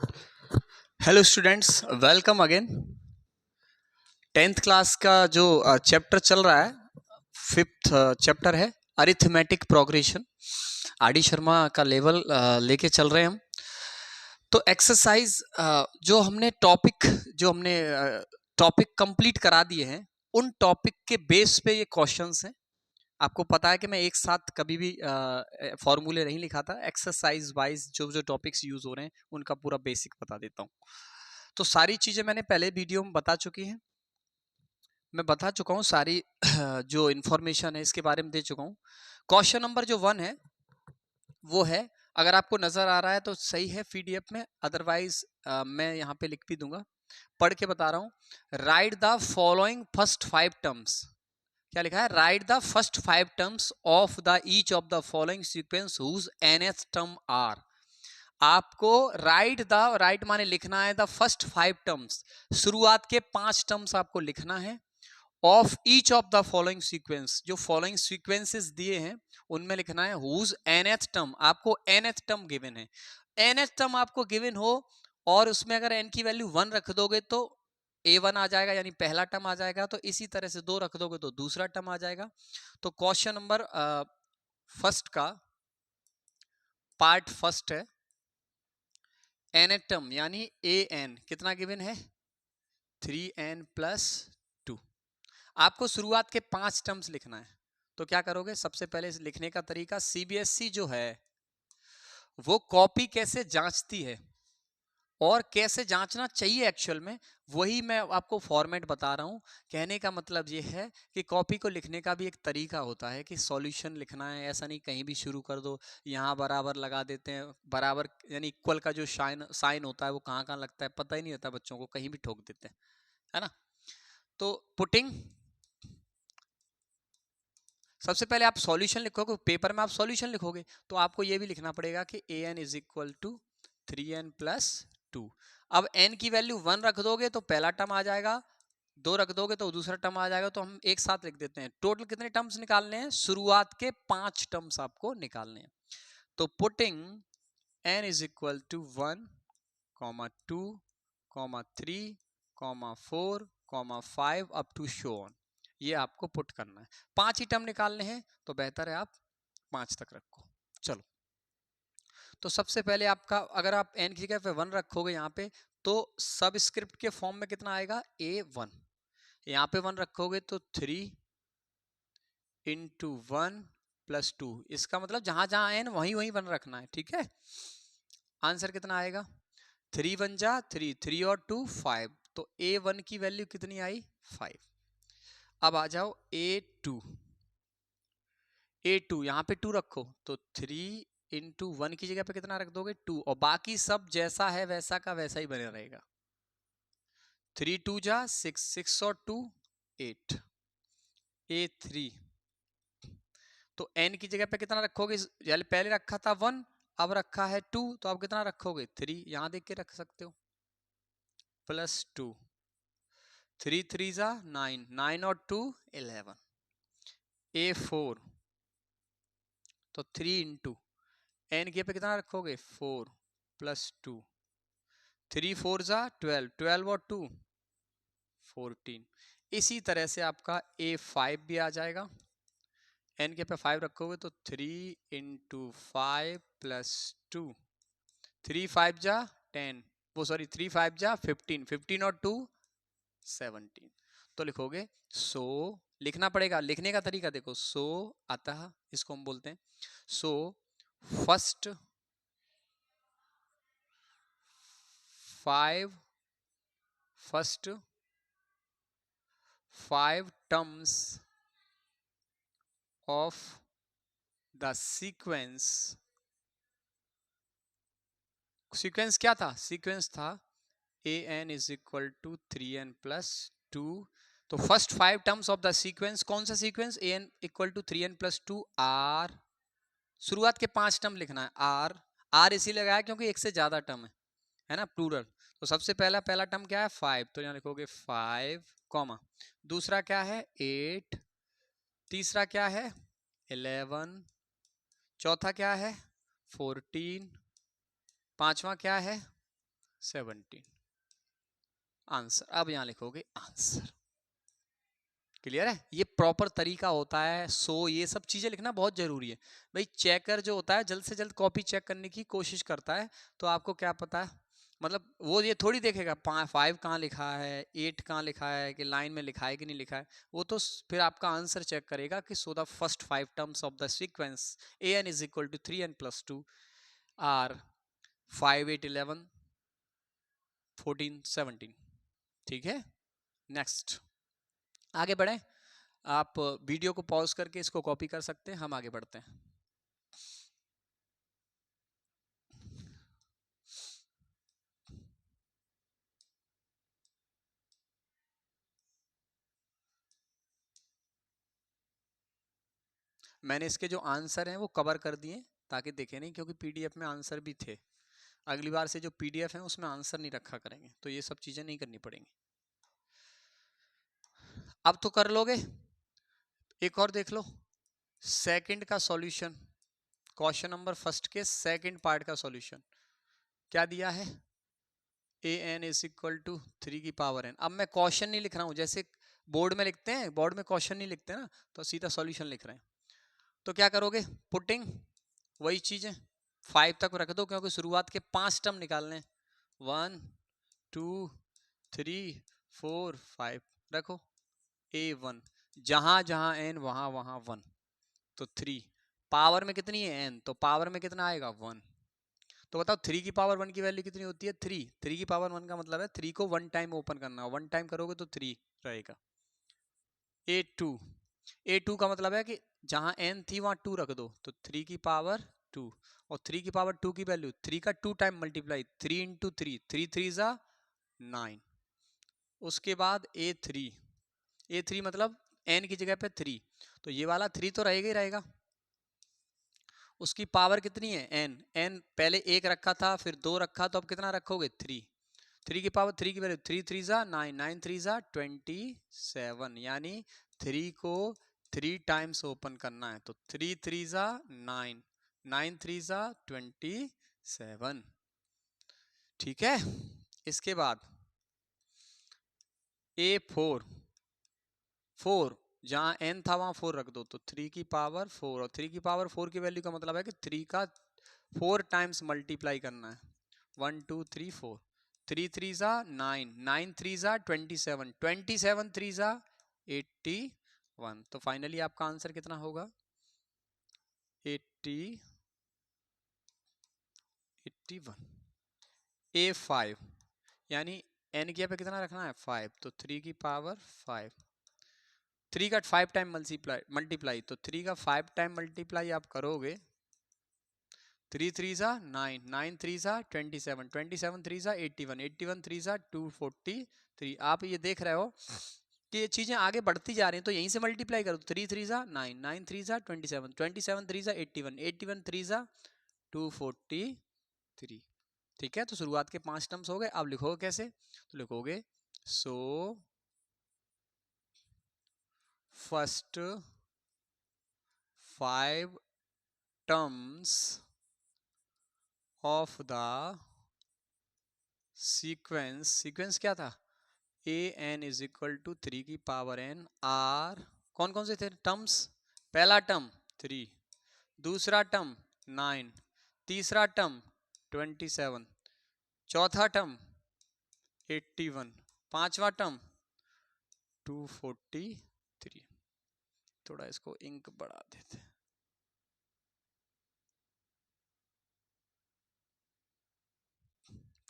Hello students, welcome again. 10th class का जो chapter चल रहा है, फिफ्थ चैप्टर है अरिथमेटिक प्रोग्रेशन। आर.डी. शर्मा का लेवल लेके चल रहे हैं हम। तो एक्सरसाइज जो हमने टॉपिक कंप्लीट करा दिए हैं, उन टॉपिक के बेस पे ये क्वेश्चंस हैं। आपको पता है कि मैं एक साथ कभी भी फॉर्मूले नहीं लिखाता। एक्सरसाइज वाइज जो जो टॉपिक्स यूज हो रहे हैं उनका पूरा बेसिक बता देता हूँ। तो सारी चीजें मैंने पहले वीडियो में बता चुकी हैं। मैं बता चुका हूँ सारी जो इन्फॉर्मेशन है इसके बारे में दे चुका हूँ। क्वेश्चन नंबर जो 1 है वो है, अगर आपको नजर आ रहा है तो सही है पीडीएफ में, अदरवाइज मैं यहाँ पे लिख भी दूंगा। पढ़ के बता रहा हूँ। Write the following first 5 terms. क्या लिखा है? Write the first 5 terms of the each of the following sequence whose nth term are. आपको राइट माने लिखना है द फर्स्ट 5 टर्म्स, शुरुआत के 5 टर्म्स आपको लिखना है। Of each of the following sequence, जो फॉलोइंग सीक्वेंसेस दिए हैं उनमें लिखना है हुज nth टर्म। आपको nth टर्म गिवन है। nth टर्म आपको गिवन हो और उसमें अगर n की वैल्यू 1 रख दोगे तो a1 आ जाएगा, यानी पहला टर्म आ जाएगा। तो इसी तरह से 2 रख दोगे तो दूसरा टर्म आ जाएगा। तो क्वेश्चन नंबर फर्स्ट का पार्ट फर्स्ट है nth टर्म, यानी an कितना गिवन है? 3n plus 2। आपको शुरुआत के 5 टर्म्स लिखना है। तो क्या करोगे? सबसे पहले लिखने का तरीका, सीबीएसई जो है वो कॉपी कैसे जांचती है और कैसे जांचना चाहिए एक्चुअल में, वही मैं आपको फॉर्मेट बता रहा हूं। कहने का मतलब ये है कि कॉपी को लिखने का भी एक तरीका होता है कि सॉल्यूशन लिखना है। ऐसा नहीं कहीं भी शुरू कर दो, यहाँ बराबर लगा देते हैं। बराबर यानी इक्वल का जो साइन होता है वो कहाँ कहाँ लगता है पता ही नहीं होता बच्चों को, कहीं भी ठोक देते हैं, है ना। तो पुटिंग, सबसे पहले आप सॉल्यूशन लिखोगे, पेपर में आप सॉल्यूशन लिखोगे तो आपको ये भी लिखना पड़ेगा कि A N is equal to 3n plus 2। अब n की वैल्यू 1 रख दोगे तो पहला टर्म आ जाएगा, 2 रख दोगे तो दूसरा टर्म आ जाएगा। तो हम एक साथ लिख देते हैं। टोटल कितने टर्म्स निकालने हैं? शुरुआत के 5 टर्म्स आपको निकालने हैं। तो putting n is equal to 1, 2, 3, 4, 5 up to so on, ये आपको पुट करना है। 5 ही टर्म निकालने हैं तो बेहतर है आप 5 तक रखो। चलो, तो सबसे पहले आपका, अगर आप n की जगह पे 1 रखोगे यहाँ पे, तो सबस्क्रिप्ट के फॉर्म में कितना आएगा? a1। यहाँ पे 1 रखोगे तो 3 इंटू 1 प्लस 2। इसका मतलब जहां जहां n वहीं वहीं 1 रखना है, ठीक है। आंसर कितना आएगा? 3 1 जा 3, 3 और 2 5। तो a1 की वैल्यू कितनी आई? 5। अब आ जाओ a2। a2 यहाँ पे 2 रखो तो 3 इंटू 1 की जगह पे कितना रख दोगे? 2। और बाकी सब जैसा है वैसा का वैसा ही बने रहेगा। 3 2 जा 6, 6 और 2 8। a3, तो n की जगह पे कितना रखोगे? पहले रखा था 1, अब रखा है 2, तो अब कितना रखोगे? 3। यहां देख के रख सकते हो, प्लस 2। 3 3 जा 9, 9 और 2 11। a4, तो 3 इंटू n के पे कितना रखोगे? 4 प्लस 2। 3 4 जा 12, 12 और 2 14। इसी तरह से आपका a5 भी आ जाएगा। n के पे 5 रखोगे तो 3 इंटू 5 प्लस 2। 3 5 जा 10, वो सॉरी 3 5 जा 15, 15 और 2 17। तो लिखोगे सो, लिखना पड़ेगा। लिखने का तरीका देखो, सो अतः, इसको हम बोलते हैं so first 5 terms of the sequence क्या था? सीक्वेंस था an is equal to 3n plus 2। तो first 5 terms of the sequence, कौन सा sequence? an equal to 3n plus 2 are. शुरुआत के 5 टर्म लिखना है। आर इसी लगाया क्योंकि एक से ज्यादा टर्म है ना, प्लूरल। तो सबसे पहला टर्म क्या है? 5, तो यहाँ लिखोगे 5 कॉमा, दूसरा क्या है? 8, तीसरा क्या है? 11, चौथा क्या है? 14, पांचवा क्या है? 17 आंसर। अब यहाँ लिखोगे आंसर। क्लियर है? ये प्रॉपर तरीका होता है। सो ये सब चीजें लिखना बहुत जरूरी है भाई। चेकर जो होता है जल्द से जल्द कॉपी चेक करने की कोशिश करता है, तो आपको क्या पता है, मतलब वो ये थोड़ी देखेगा 5 कहाँ लिखा है, 8 कहाँ लिखा है, कि लाइन में लिखा है कि नहीं लिखा है। वो तो फिर आपका आंसर चेक करेगा कि so the first 5 terms of the sequence an is equal to 3n plus 2 are 5 8 11 14 17। ठीक है, नेक्स्ट आगे बढ़े। आप वीडियो को पॉज करके इसको कॉपी कर सकते हैं। हम आगे बढ़ते हैं। मैंने इसके जो आंसर हैं वो कवर कर दिए ताकि देखे नहीं, क्योंकि पीडीएफ में आंसर भी थे। अगली बार से जो पीडीएफ है उसमें आंसर नहीं रखा करेंगे, तो ये सब चीजें नहीं करनी पड़ेंगी। अब तो कर लोगे। एक और देख लो, सेकंड का सॉल्यूशन, क्वेश्चन नंबर फर्स्ट के सेकंड पार्ट का सॉल्यूशन क्या दिया है, ए एन इज इक्वल टू 3 की पावर एन। अब मैं क्वेश्चन नहीं लिख रहा हूं, जैसे बोर्ड में लिखते हैं, बोर्ड में क्वेश्चन नहीं लिखते ना, तो सीधा सॉल्यूशन लिख रहे हैं। तो क्या करोगे, पुटिंग वही चीजें 5 तक रख दो, क्योंकि शुरुआत के 5 टर्म निकालने हैं। 1 2 3 4 5 रखो। A1 जहां जहां n वहां वहां 1, तो 3 पावर में कितनी है n, तो पावर में कितना आएगा 1। तो बताओ 3 की पावर 1 की वैल्यू कितनी होती है 3। 3 की पावर 1 का मतलब है 3 को 1 टाइम ओपन करना, 1 टाइम करोगे तो 3 रहेगा। A2, A2 का मतलब है कि जहां n थी वहां 2 रख दो, तो 3 की पावर 2, और 3 की पावर 2 की वैल्यू 3 का 2 टाइम मल्टीप्लाई, 3 इंटू 3, 3 3 जा 9। उसके बाद A3, A3 मतलब n की जगह पे 3, तो ये वाला 3 तो रहेगा ही रहेगा। उसकी पावर कितनी है n, n पहले 1 रखा था फिर 2 रखा, तो अब कितना रखोगे 3। 3 की पावर 3 की वैल्यू 3 3 जा 9, 9 3 जा 27, यानी 3 को 3 टाइम्स ओपन करना है, तो 3 3 जा 9, 9 3 जा 27। ठीक है, इसके बाद A4, 4 जहां n था वहां 4 रख दो, तो 3 की पावर 4, और 3 की पावर 4 की वैल्यू का मतलब है कि 3 का 4 टाइम्स मल्टीप्लाई करना है। 1 2 3 4, 3 3 जा 9, 9 3 जा 27, 27 3 जा 81। तो फाइनली आपका आंसर कितना होगा 81। A5 यानी n की पे कितना रखना है 5, तो 3 की पावर 5, 3 का 5 टाइम मल्टीप्लाई, तो 3 का 5 टाइम मल्टीप्लाई आप करोगे, 3 3 जा 9, 9 3 जा 27, 27 3 जा 81, 81 3 जा 243। आप ये देख रहे हो कि ये चीजें आगे बढ़ती जा रही हैं, तो यहीं से मल्टीप्लाई करो, 3 3 जा 9, 9 3 जा 27, 27 3 जा 81, 81 3 जा 243। ठीक है, तो शुरुआत के 5 टर्म्स हो गए। अब लिखोगे कैसे, तो लिखोगे सो first 5 terms of the sequence क्या था, ए एन इज इक्वल टू 3 की पावर एन आर, कौन कौन से थे टर्म्स, पहला टर्म 3, दूसरा टर्म 9, तीसरा टर्म 27, चौथा टर्म 81, पांचवा टर्म 243। थोड़ा इसको इंक बढ़ा देते हैं।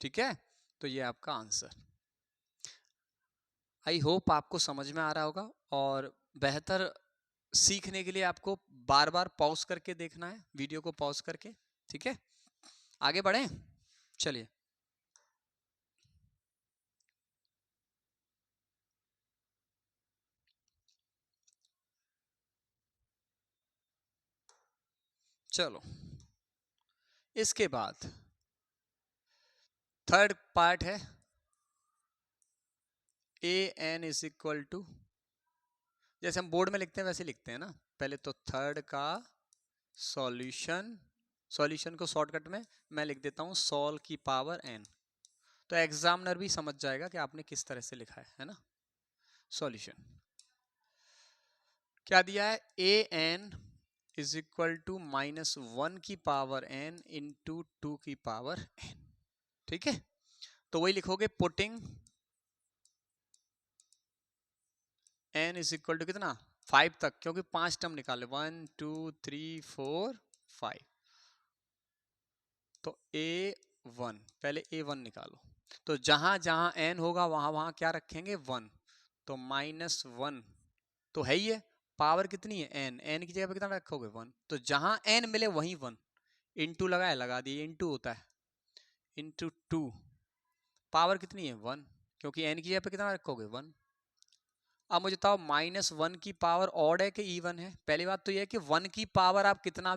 ठीक है, तो ये आपका आंसर। आई होप आपको समझ में आ रहा होगा, और बेहतर सीखने के लिए आपको बार बार पॉज करके देखना है, वीडियो को पॉज करके। ठीक है, आगे बढ़ें, चलिए। चलो, इसके बाद थर्ड पार्ट है, ए एन इज इक्वल टू, जैसे हम बोर्ड में लिखते हैं वैसे लिखते हैं ना, पहले तो थर्ड का सॉल्यूशन, सॉल्यूशन को शॉर्टकट में मैं लिख देता हूं सॉल की पावर एन। तो एग्जामिनर भी समझ जाएगा कि आपने किस तरह से लिखा है ना। सॉल्यूशन क्या दिया है, ए एन इज इक्वल टू -1 की पावर n इंटू 2 की पावर n। ठीक है, तो वही लिखोगे, putting n is equal to कितना 5 तक, क्योंकि 5 टर्म निकाले 1 2 3 4 5, तो a1 पहले a1 निकालो। तो जहां जहां n होगा वहां वहां क्या रखेंगे 1, तो -1 तो है ही है, पावर कितनी है n, n की जगह पे कितना रखोगे 1, तो जहां n मिले वहीं 1, इंटू लगाए लगा दिए, इंटू होता है इंटू 2, पावर कितनी है 1, क्योंकि n की जगह पे कितना रखोगे 1। अब मुझे बताओ -1 की पावर ऑड है कि इवन है। पहली बात तो यह है कि 1 की पावर आप कितना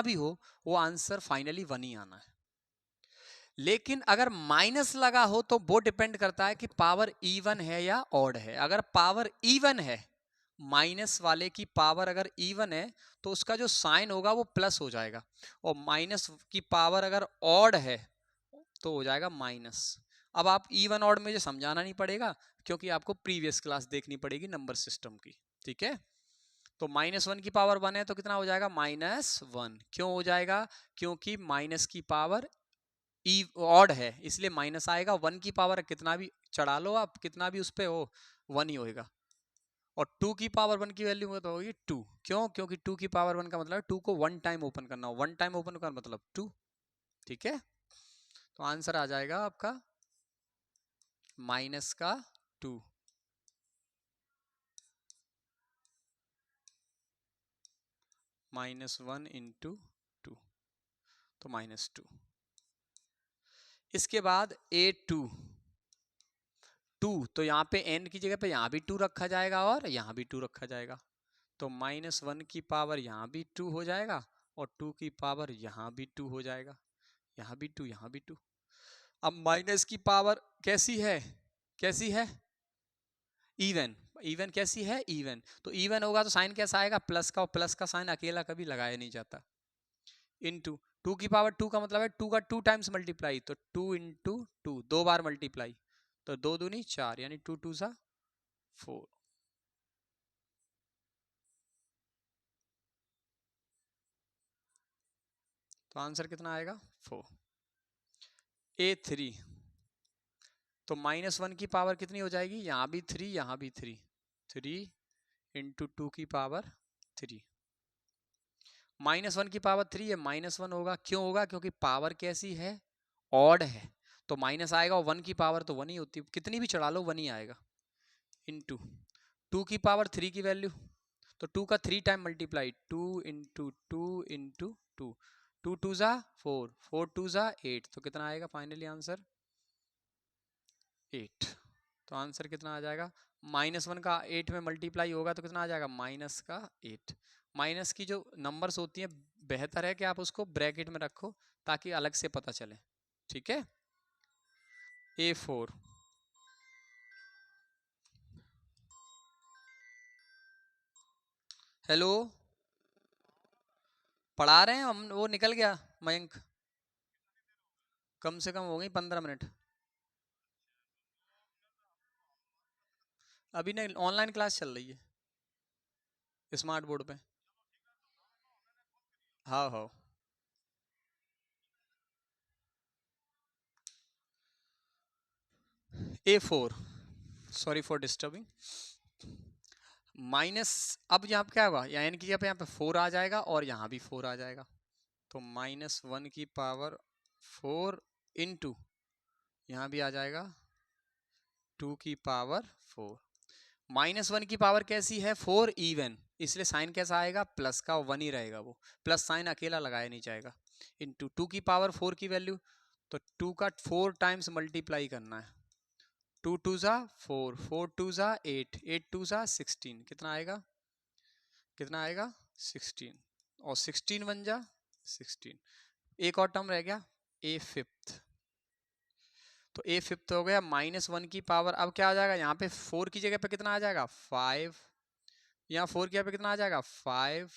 भी हो, वो आंसर फाइनली 1 ही आना है। लेकिन अगर माइनस लगा हो तो वो डिपेंड करता है कि पावर इवन है या ऑड है। अगर पावर इवन है, माइनस वाले की पावर अगर इवन है, तो उसका जो साइन होगा वो प्लस हो जाएगा, और माइनस की पावर अगर ऑड है तो हो जाएगा माइनस। अब आप इवन ऑड मुझे समझाना नहीं पड़ेगा, क्योंकि आपको प्रीवियस क्लास देखनी पड़ेगी नंबर सिस्टम की। ठीक है, तो -1 की पावर 1 है तो कितना हो जाएगा -1। क्यों हो जाएगा, क्योंकि माइनस की पावर ऑड है, इसलिए माइनस आएगा। 1 की पावर कितना भी चढ़ा लो आप, कितना भी उस पे हो, 1 ही होएगा। और 2 की पावर 1 की वैल्यू तो होगी 2। क्यों, क्योंकि 2 की पावर 1 का मतलब 2 को 1 टाइम ओपन करना हो, 1 टाइम ओपन का मतलब 2। ठीक है, तो आंसर आ जाएगा आपका माइनस का 2, -1 इंटू 2, तो -2। इसके बाद A2 2, तो यहाँ पे n की जगह पे यहाँ भी 2 रखा जाएगा और यहाँ भी 2 रखा जाएगा, तो -1 की पावर यहाँ भी 2 हो जाएगा, और 2 की पावर यहाँ भी 2 हो जाएगा, यहाँ भी 2 यहाँ भी 2। अब माइनस की पावर कैसी है, कैसी है इवन, इवन कैसी है इवन, तो इवन होगा तो साइन कैसा आएगा प्लस का, और प्लस का साइन अकेला कभी लगाया नहीं जाता। इनटू 2 की पावर 2 का मतलब है 2 का 2 टाइम्स मल्टीप्लाई, तो 2 इंटू 2 दो बार मल्टीप्लाई, तो 2 दूनी 4, यानी 2 2 सा 4। तो आंसर कितना आएगा 4। A3 तो -1 की पावर कितनी हो जाएगी, यहाँ भी 3 यहाँ भी 3, 3 इंटू 2 की पावर 3। -1 की पावर 3 है, -1 होगा, क्यों होगा, क्योंकि पावर कैसी है ऑड है, तो माइनस आएगा, और 1 की पावर तो 1 ही होती है, कितनी भी चढ़ा लो 1 ही आएगा। इंटू 2 की पावर 3 की वैल्यू, तो 2 का 3 टाइम मल्टीप्लाई, 2 इंटू 2 इंटू 2, 2 2 ज़ा 4, 4 2 ज़ा 8, तो कितना आएगा फाइनली आंसर 8। तो आंसर कितना आ जाएगा, -1 का 8 में मल्टीप्लाई होगा तो कितना आ जाएगा माइनस का 8। माइनस की जो नंबर्स होती हैं बेहतर है कि आप उसको ब्रैकेट में रखो ताकि अलग से पता चले। ठीक है, A4 हेलो पढ़ा रहे हैं हम, वो निकल गया मयंक, कम से कम हो गई 15 मिनट। अभी नहीं, ऑनलाइन क्लास चल रही है स्मार्ट बोर्ड पे। हाँ हाँ, A4 sorry for disturbing. Minus, अब यहाँ पे क्या होगा, यहाँ n की जगह पे यहाँ पे 4 आ जाएगा और यहाँ भी 4 आ जाएगा, तो -1 की पावर 4 इंटू यहाँ भी आ जाएगा 2 की पावर 4। -1 की पावर कैसी है 4 इवन, इसलिए साइन कैसा आएगा प्लस का, 1 ही रहेगा, वो प्लस साइन अकेला लगाया नहीं जाएगा। इंटू 2 की पावर 4 की वैल्यू, तो 2 का 4 टाइम्स मल्टीप्लाई करना है, 2 2 ज़ा 4, 4 2 ज़ा 8, 8 2 ज़ा 16, कितना आएगा, कितना आएगा 16, और 16 बन जा 16। एक और टर्म रह गया A5, तो A5 हो गया -1 की पावर, अब क्या आ जाएगा यहाँ पे 4 की जगह पे कितना आ जाएगा 5, यहाँ 4 की जगह पे कितना आ जाएगा 5,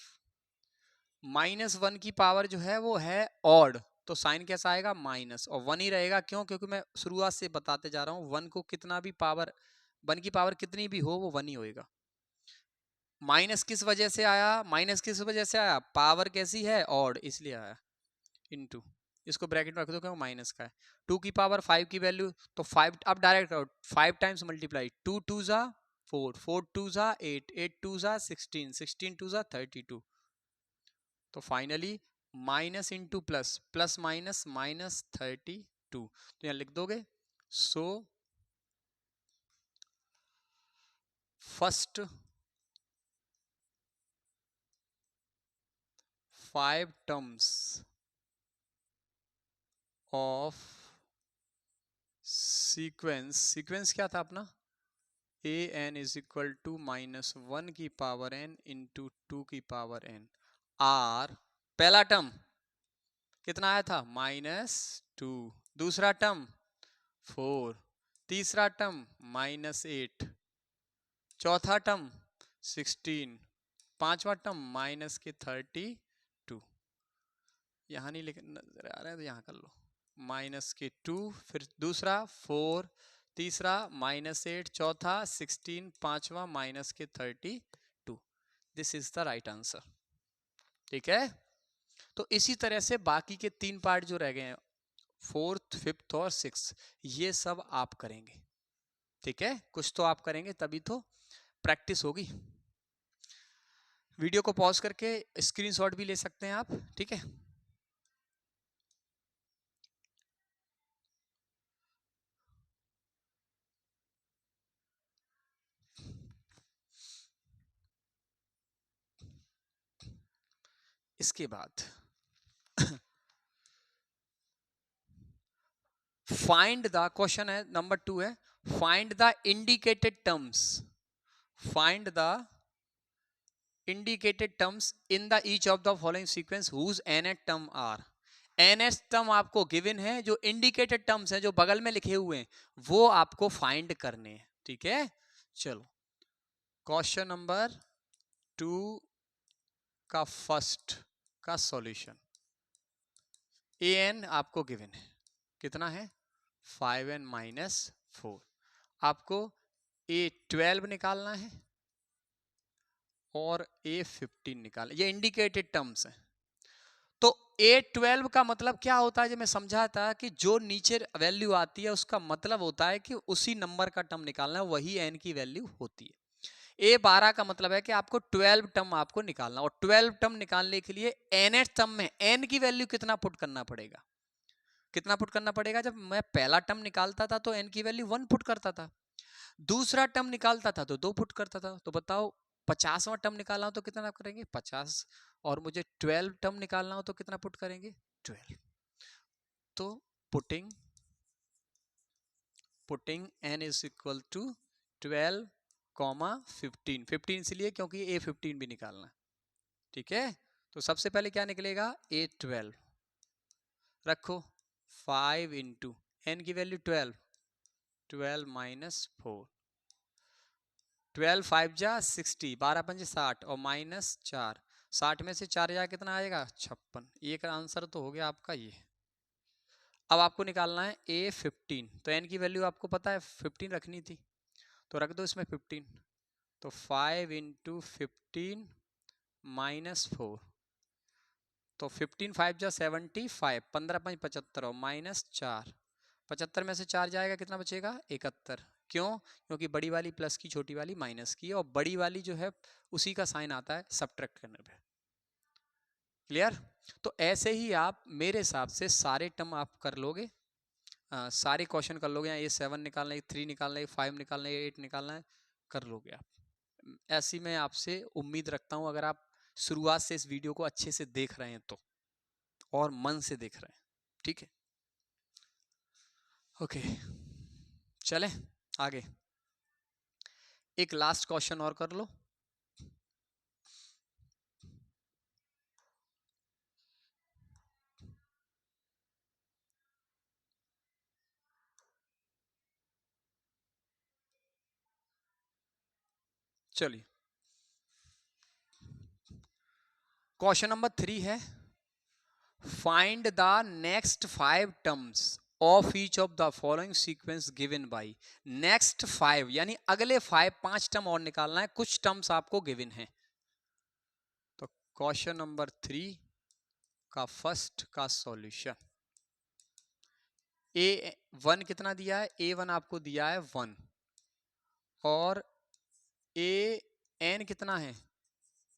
-1 की पावर जो है वो है ऑड, तो साइन कैसा आएगा माइनस, और 1 ही रहेगा। क्यों? क्योंकि मैं शुरुआत से बताते जा रहा हूं 1 को कितना भी पावर, 1 की पावर कितनी भी हो वो 1 ही होएगा। माइनस किस वजह से आया? माइनस किस वजह से आया? पावर कैसी है? ऑड, इसलिए आया। इनटू, इसको ब्रैकेट में रख दो क्योंकि माइनस का है। 2 की पावर 5 की वैल्यू, तो 5 अब डायरेक्ट 5 टाइम्स मल्टीप्लाई, 2 2 जा 4, 4 2 जा 8, 8 2 जा 16, 16 2 जा 32। तो finally minus into plus, plus minus minus 32, तो यहां लिख दोगे। So first 5 terms of sequence, sequence क्या था अपना? A N is equal to minus 1 की पावर एन इंटू 2 की पावर एन आर। पहला टर्म कितना आया था? -2। दूसरा टर्म 4। तीसरा टर्म -8। चौथा टर्म 16। पांचवा टर्म माइनस के 32। यहां नहीं लिख नजर आ रहा है तो यहां कर लो। माइनस के 2, फिर दूसरा 4, तीसरा -8, चौथा 16, पांचवा माइनस के 32। This is the right answer. ठीक है, तो इसी तरह से बाकी के 3 पार्ट जो रह गए हैं, 4th, 5th और 6th, ये सब आप करेंगे। ठीक है, कुछ तो आप करेंगे तभी तो प्रैक्टिस होगी। वीडियो को पॉज करके स्क्रीनशॉट भी ले सकते हैं आप। ठीक है, इसके बाद फाइंड द, क्वेश्चन है नंबर 2 है, find the indicated terms, find the indicated terms in the each of the following sequence whose nth term are. nth term आपको गिवन है, जो इंडिकेटेड टर्म्स हैं जो बगल में लिखे हुए हैं वो आपको फाइंड करने हैं। ठीक है, चलो क्वेश्चन नंबर 2 का फर्स्ट का सॉल्यूशन। an आपको गिवन है, कितना है? 5n minus 4। आपको a12 निकालना है और a15 निकालना, ये इंडिकेटेड टर्म्स हैं। तो a12 का मतलब क्या होता है? जो मैं समझा था कि जो नीचे वैल्यू आती है उसका मतलब होता है कि उसी नंबर का टर्म निकालना है, वही n की वैल्यू होती है। a12 का मतलब है कि आपको 12 टर्म आपको निकालना, और 12 टर्म निकालने के लिए nth टर्म में n की वैल्यू कितना पुट करना पड़ेगा? कितना पुट करना पड़ेगा? जब मैं पहला टर्म निकालता था तो n की वैल्यू 1 पुट करता था, दूसरा टर्म निकालता था तो 2 पुट करता था। तो बताओ 50वां टर्म निकालना हो तो कितना करेंगे? 50। और मुझे 12 टर्म निकालना हो तो कितना पुट करेंगे? 12। तो putting putting n is equal to 12 comma 15। 15 इसलिए क्योंकि a15 भी निकालना है। ठीक है, तो सबसे पहले क्या निकलेगा? a12 रखो, 5 इंटू n की वैल्यू 12, 12 माइनस 4, 12 5 जा 60, 12 पंजे 60 और माइनस 4, 60 में से 4 जा कितना आएगा? 56। ये का आंसर तो हो गया आपका ये। अब आपको निकालना है a15, तो n की वैल्यू आपको पता है 15 रखनी थी, तो रख दो इसमें 15। तो 5 इंटू 15 माइनस 4, तो 15 5 जा 75, 15 5 75 और माइनस 4, 75 में से 4 जाएगा कितना बचेगा? 71। क्यों? क्योंकि बड़ी वाली प्लस की, छोटी वाली माइनस की, और बड़ी वाली जो है उसी का साइन आता है सब्ट्रैक्ट करने पे। क्लियर? तो ऐसे ही आप मेरे हिसाब से सारे टर्म आप कर लोगे, सारे क्वेश्चन कर लोगे। ये 7 निकालना है, 3 निकालना है, 5 निकालना है, 8 निकालना है, कर लोगे आप। ऐसी मैं आपसे उम्मीद रखता हूं, अगर आप शुरुआत से इस वीडियो को अच्छे से देख रहे हैं तो, और मन से देख रहे हैं। ठीक है, ओके, चलें आगे। एक लास्ट क्वेश्चन और कर लो। चलिए, क्वेश्चन नंबर 3 है, find the next 5 terms of each of the following sequence given by. Next 5 यानी अगले 5 टर्म और निकालना है, कुछ टर्म्स आपको गिवन है। तो क्वेश्चन नंबर 3 का फर्स्ट का सॉल्यूशन, A1 कितना दिया है, A1 आपको दिया है 1 और AN कितना है,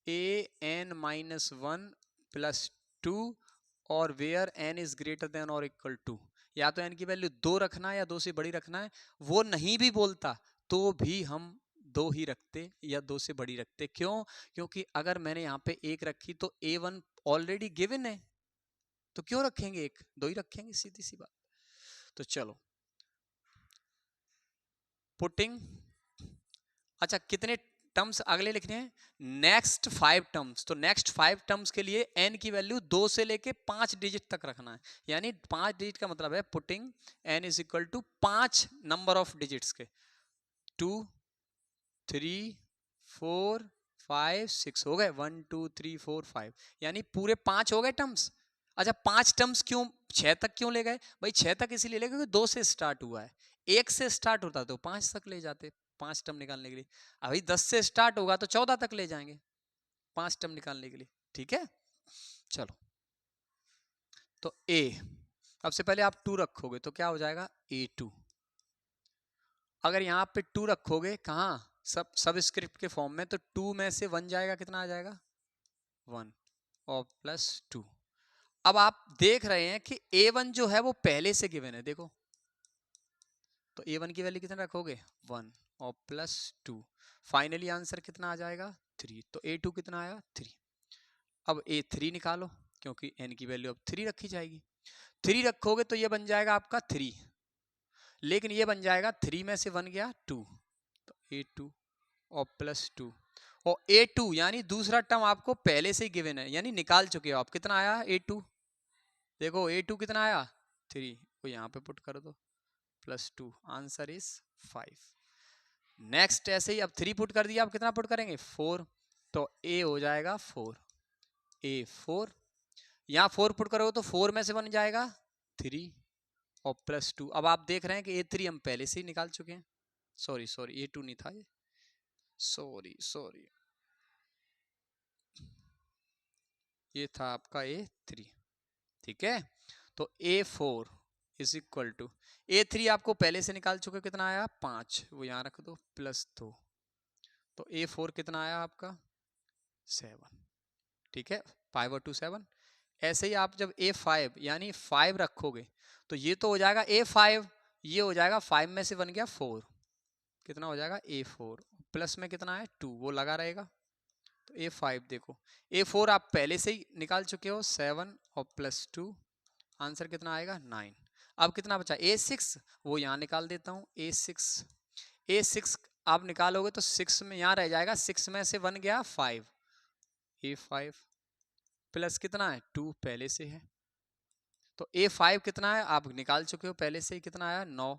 AN-1 प्लस 2 और where n is greater than और इक्वल टू, या तो n की वैल्यू 2 रखना है या 2 से बड़ी रखना है। वो नहीं भी बोलता तो भी हम 2 ही रखते या 2 से बड़ी रखते। क्यों? क्योंकि अगर मैंने यहाँ पे 1 रखी तो A1 ऑलरेडी गिवन है, तो क्यों रखेंगे 1, 2 ही रखेंगे, सीधी सी बात। तो चलो पुटिंग, अच्छा कितने टर्म्स अगले लिखने हैं, नेक्स्ट 5 टर्म्स। तो नेक्स्ट 5 टर्म्स के लिए n की वैल्यू 2 से लेके 5 डिजिट तक रखना है, यानी 5 डिजिट का मतलब है putting n is equal to 5 number of digits के, 2 3 4 5 6 हो गए, 1 2 3 4 5, यानी पूरे 5 हो गए टर्म्स। अच्छा 5 टर्म्स क्यों 6 तक क्यों ले गए भाई, 6 तक इसीलिए ले गए क्योंकि 2 से स्टार्ट हुआ है, 1 से स्टार्ट होता तो 5 तक ले जाते, 5 टर्म निकालने के लिए। अभी 10 से स्टार्ट होगा तो 14 तक ले जाएंगे 5 टर्म निकालने के लिए, ठीक है। चलो तो A, सबसे पहले आप 2 रखोगे तो क्या हो जाएगा A2। अगर यहाँ पे 2 रखोगे कहाँ, सब स्क्रिप्ट के फॉर्म में, तो 2 में से 1 जाएगा, कितना आ जाएगा 1 और प्लस 2। अब आप देख रहे हैं कि A1 जो है वो पहले से गिवन है, देखो तो A1 की वैल्यू कितना रखोगे 1 और प्लस 2, फाइनली आंसर कितना आ जाएगा 3। तो A2 कितना आया 3। अब A3 निकालो क्योंकि n की वैल्यू अब 3 रखी जाएगी, 3 रखोगे तो ये बन जाएगा आपका 3, लेकिन ये बन जाएगा 3 में से 1 गया 2, तो A2 और प्लस 2 और A2 यानी दूसरा टर्म आपको पहले से ही गिवन है, यानी निकाल चुके हो आप। कितना आया A2, देखो A2 कितना आया 3, को यहाँ पे पुट कर दो प्लस 2, आंसर इज 5। नेक्स्ट ऐसे ही अब 3 पुट कर दिया, अब कितना पुट करेंगे 4, तो A हो जाएगा 4, A4, यहाँ 4 पुट करोगे तो 4 में से बन जाएगा 3 और प्लस 2। अब आप देख रहे हैं कि A3 हम पहले से ही निकाल चुके हैं, सॉरी A2 नहीं था ये, सॉरी ये था आपका A3, ठीक है। तो A4 is equal to A3 आपको पहले से निकाल चुके, कितना आया 5, वो यहाँ रख दो प्लस 2, तो A4 कितना आया आपका 7, ठीक है 5 और 2 7। ऐसे ही आप जब A5 यानी 5 रखोगे तो ये तो हो जाएगा A5, ये हो जाएगा 5 में से बन गया 4, कितना हो जाएगा A4, प्लस में कितना है 2 वो लगा रहेगा, तो A5 देखो, A4 आप पहले से ही निकाल चुके हो 7 और प्लस 2, आंसर कितना आएगा 9। अब कितना बचा A6, वो यहाँ निकाल देता हूँ A6 आप निकालोगे तो 6 में यहाँ रह जाएगा, 6 में से 1 गया 5, A5 प्लस कितना है 2 पहले से है, तो A5 कितना है आप निकाल चुके हो पहले से ही, कितना आया 9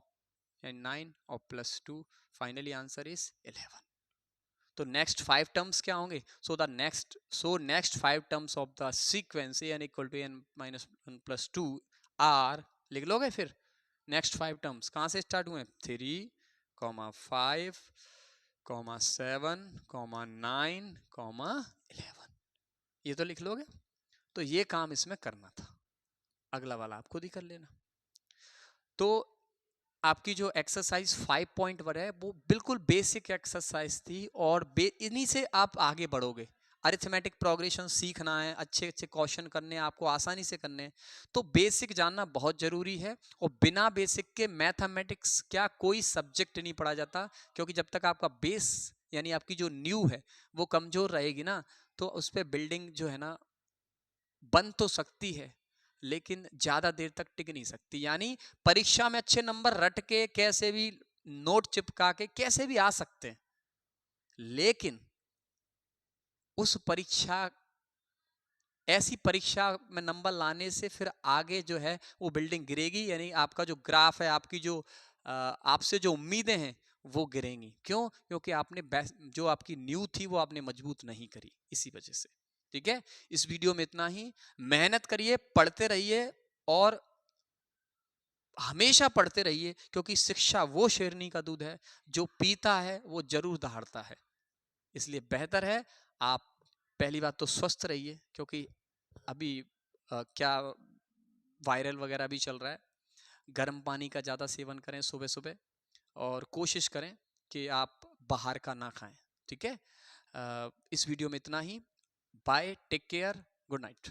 यानी 9 और प्लस 2, फाइनली आंसर इज 11। तो नेक्स्ट 5 टर्म्स क्या होंगे, next 5 terms of the sequence an equal to n minus 1 plus 2 are, लिख लोगे फिर नेक्स्ट 5 टर्म्स कहाँ से स्टार्ट हुए 3, 5, 7, 9, 11, ये तो लिख लोगे। तो ये काम इसमें करना था, अगला वाला आप खुद ही कर लेना। तो आपकी जो एक्सरसाइज 5.1 है वो बिल्कुल बेसिक एक्सरसाइज थी, और इन्हीं से आप आगे बढ़ोगे। अरिथमेटिक प्रोग्रेशन सीखना है, अच्छे अच्छे क्वेश्चन करने हैं आपको, आसानी से करने हैं, तो बेसिक जानना बहुत जरूरी है। और बिना बेसिक के मैथमेटिक्स क्या कोई सब्जेक्ट नहीं पढ़ा जाता, क्योंकि जब तक आपका बेस यानी आपकी जो न्यू है वो कमजोर रहेगी ना, तो उस पर बिल्डिंग जो है ना बन तो सकती है लेकिन ज्यादा देर तक टिक नहीं सकती। यानी परीक्षा में अच्छे नंबर रट के कैसे भी नोट चिपका के कैसे भी आ सकते हैं, लेकिन उस परीक्षा ऐसी परीक्षा में नंबर लाने से फिर आगे जो है वो बिल्डिंग गिरेगी, यानी आपका जो ग्राफ है, आपकी जो आपसे जो उम्मीदें हैं वो गिरेंगी। क्यों? क्योंकि आपने जो आपकी नींव थी वो आपने मजबूत नहीं करी, इसी वजह से, ठीक है, इस वीडियो में इतना ही। मेहनत करिए, पढ़ते रहिए और हमेशा पढ़ते रहिए, क्योंकि शिक्षा वो शेरनी का दूध है, जो पीता है वो जरूर दहाड़ता है। इसलिए बेहतर है आप पहली बात तो स्वस्थ रहिए, क्योंकि अभी क्या वायरल वगैरह भी चल रहा है। गर्म पानी का ज़्यादा सेवन करें सुबह सुबह, और कोशिश करें कि आप बाहर का ना खाएं। ठीक है, इस वीडियो में इतना ही। Bye, take care, good night.